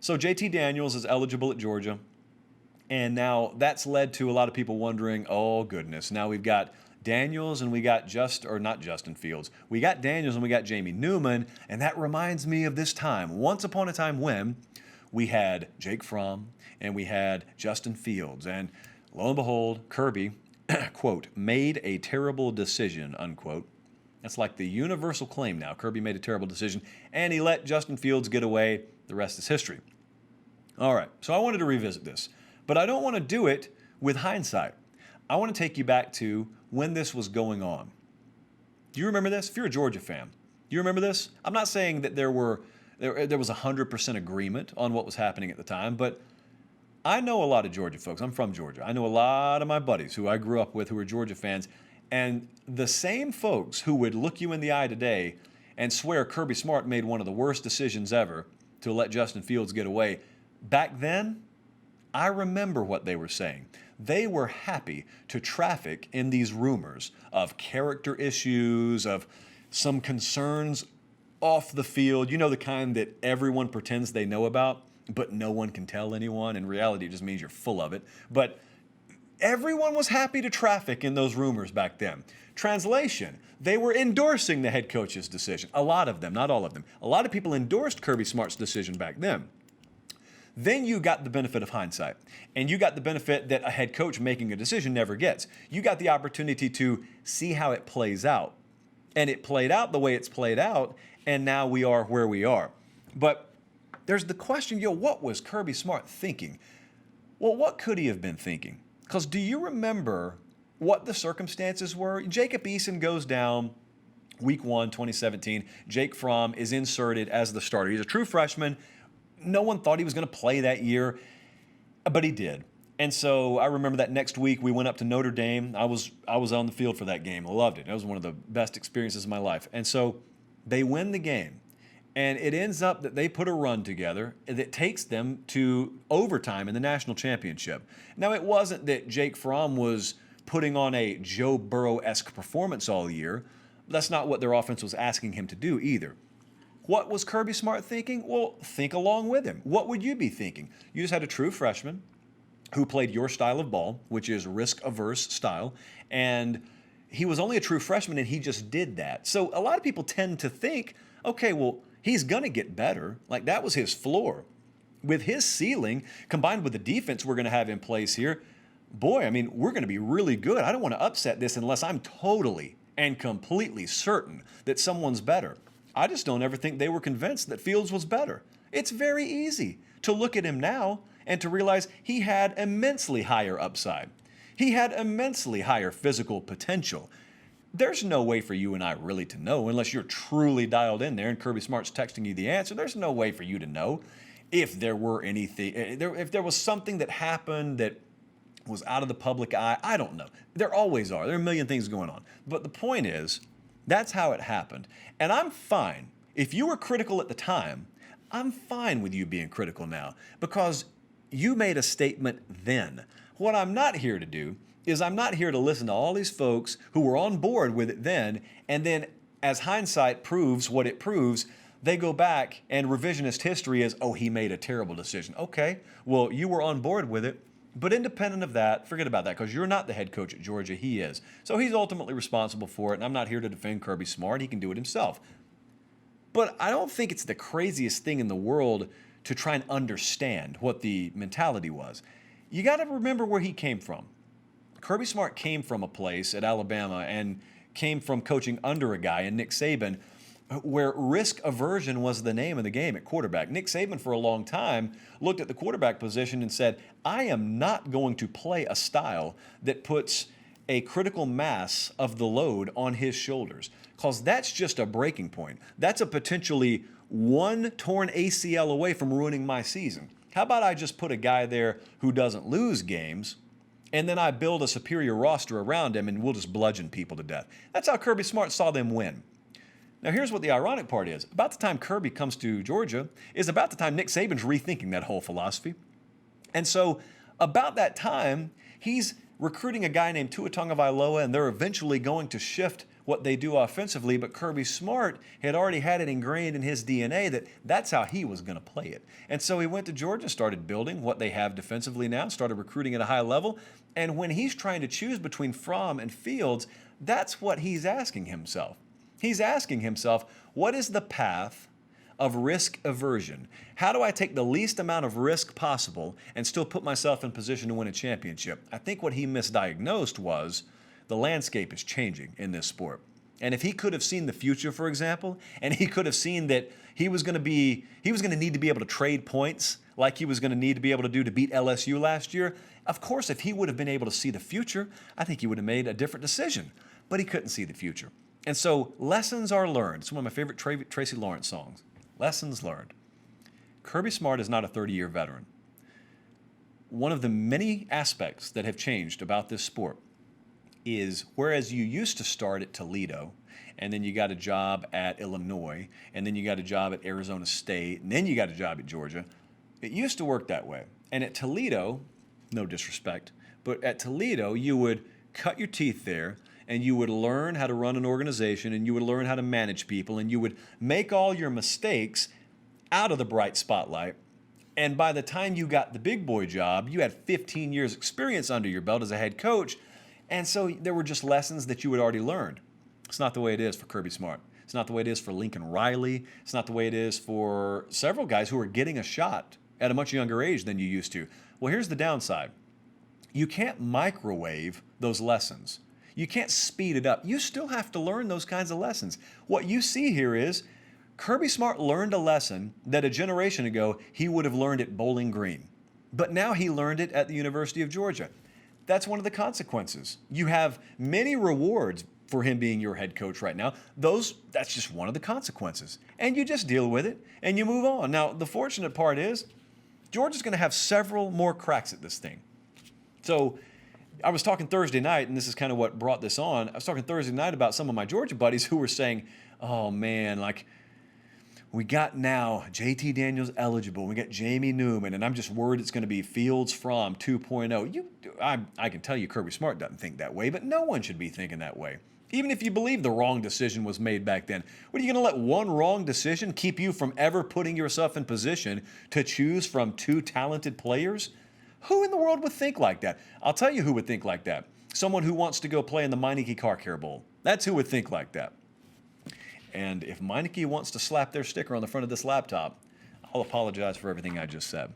So JT Daniels is eligible at Georgia. And now that's led to a lot of people wondering, oh, goodness, now we've got Daniels and we got not Justin Fields. We got Daniels and we got Jamie Newman. And that reminds me of this time, once upon a time when we had Jake Fromm and we had Justin Fields. And lo and behold, Kirby, quote, made a terrible decision, unquote. That's like the universal claim now. Kirby made a terrible decision and he let Justin Fields get away. The rest is history. All right, so I wanted to revisit this. But I don't want to do it with hindsight. I want to take you back to when this was going on. Do you remember this? If you're a Georgia fan, do you remember this? I'm not saying that there was 100% agreement on what was happening at the time, but I know a lot of Georgia folks. I'm from Georgia. I know a lot of my buddies who I grew up with who are Georgia fans, and the same folks who would look you in the eye today and swear Kirby Smart made one of the worst decisions ever to let Justin Fields get away, back then, I remember what they were saying. They were happy to traffic in these rumors of character issues, of some concerns off the field. You know, the kind that everyone pretends they know about, but no one can tell anyone. In reality, it just means you're full of it. But everyone was happy to traffic in those rumors back then. Translation, they were endorsing the head coach's decision. A lot of them, not all of them. A lot of people endorsed Kirby Smart's decision back then. Then you got the benefit of hindsight, and you got the benefit that a head coach making a decision never gets. You got the opportunity to see how it plays out, and it played out the way it's played out, and now we are where we are. But there's the question, what was Kirby Smart thinking? Well, what could he have been thinking? Because do you remember what the circumstances were? Jacob Eason goes down week 1, 2017. Jake Fromm is inserted as the starter. He's a true freshman. No one thought he was going to play that year, but he did. And so I remember that next week we went up to Notre Dame. I was on the field for that game. I loved it. It was one of the best experiences of my life. And so they win the game. And it ends up that they put a run together that takes them to overtime in the national championship. Now, it wasn't that Jake Fromm was putting on a Joe Burrow-esque performance all year. That's not what their offense was asking him to do either. What was Kirby Smart thinking? Well, think along with him. What would you be thinking? You just had a true freshman who played your style of ball, which is risk-averse style, and he was only a true freshman, and he just did that. So a lot of people tend to think, okay, well, he's going to get better. Like, that was his floor. With his ceiling, combined with the defense we're going to have in place here, boy, I mean, we're going to be really good. I don't want to upset this unless I'm totally and completely certain that someone's better. I just don't ever think they were convinced that Fields was better. It's very easy to look at him now and to realize he had immensely higher upside. He had immensely higher physical potential. There's no way for you and I really to know unless you're truly dialed in there and Kirby Smart's texting you the answer. There's no way for you to know if there were anything, if there was something that happened that was out of the public eye. I don't know. There always are. There are a million things going on. But the point is, that's how it happened. And I'm fine. If you were critical at the time, I'm fine with you being critical now because you made a statement then. What I'm not here to do is I'm not here to listen to all these folks who were on board with it then, and then as hindsight proves what it proves, they go back and revisionist history is, oh, he made a terrible decision. Okay, well, you were on board with it. But independent of that, forget about that because you're not the head coach at Georgia. He is. So he's ultimately responsible for it, and I'm not here to defend Kirby Smart. He can do it himself. But I don't think it's the craziest thing in the world to try and understand what the mentality was. You got to remember where he came from. Kirby Smart came from a place at Alabama and came from coaching under a guy in Nick Saban where risk aversion was the name of the game at quarterback. Nick Saban, for a long time, looked at the quarterback position and said, I am not going to play a style that puts a critical mass of the load on his shoulders, because that's just a breaking point. That's a potentially one torn ACL away from ruining my season. How about I just put a guy there who doesn't lose games, and then I build a superior roster around him, and we'll just bludgeon people to death. That's how Kirby Smart saw them win. Now, here's what the ironic part is. About the time Kirby comes to Georgia is about the time Nick Saban's rethinking that whole philosophy. And so about that time, he's recruiting a guy named Tua Tagovailoa, and they're eventually going to shift what they do offensively, but Kirby Smart had already had it ingrained in his DNA that that's how he was going to play it. And so he went to Georgia, started building what they have defensively now, started recruiting at a high level. And when he's trying to choose between Fromm and Fields, that's what he's asking himself. He's asking himself, what is the path of risk aversion? How do I take the least amount of risk possible and still put myself in position to win a championship? I think what he misdiagnosed was the landscape is changing in this sport. And if he could have seen the future, for example, and he could have seen that he was going to need to be able to trade points like he was going to need to be able to do to beat LSU last year, of course, if he would have been able to see the future, I think he would have made a different decision. But he couldn't see the future. And so lessons are learned. It's one of my favorite Tracy Lawrence songs. Lessons learned. Kirby Smart is not a 30-year veteran. One of the many aspects that have changed about this sport is whereas you used to start at Toledo, and then you got a job at Illinois, and then you got a job at Arizona State, and then you got a job at Georgia, it used to work that way. And at Toledo, no disrespect, but at Toledo, you would cut your teeth there, and you would learn how to run an organization, and you would learn how to manage people, and you would make all your mistakes out of the bright spotlight. And by the time you got the big boy job, you had 15 years experience under your belt as a head coach. And so there were just lessons that you had already learned. It's not the way it is for Kirby Smart. It's not the way it is for Lincoln Riley. It's not the way it is for several guys who are getting a shot at a much younger age than you used to. Well, here's the downside. You can't microwave those lessons. You can't speed it up. You still have to learn those kinds of lessons. What you see here is Kirby Smart learned a lesson that a generation ago he would have learned at Bowling Green. But now he learned it at the University of Georgia. That's one of the consequences. You have many rewards for him being your head coach right now. That's just one of the consequences. And you just deal with it and you move on. Now, the fortunate part is Georgia's going to have several more cracks at this thing. So I was talking Thursday night, and this is kind of what brought this on. I was talking Thursday night about some of my Georgia buddies who were saying, oh man, like we got now JT Daniels eligible. We got Jamie Newman, and I'm just worried it's going to be Fields Fromm 2.0. I can tell you Kirby Smart doesn't think that way, but no one should be thinking that way. Even if you believe the wrong decision was made back then, what are you going to let one wrong decision keep you from ever putting yourself in position to choose from two talented players? Who in the world would think like that? I'll tell you who would think like that. Someone who wants to go play in the Meineke Car Care Bowl. That's who would think like that. And if Meineke wants to slap their sticker on the front of this laptop, I'll apologize for everything I just said.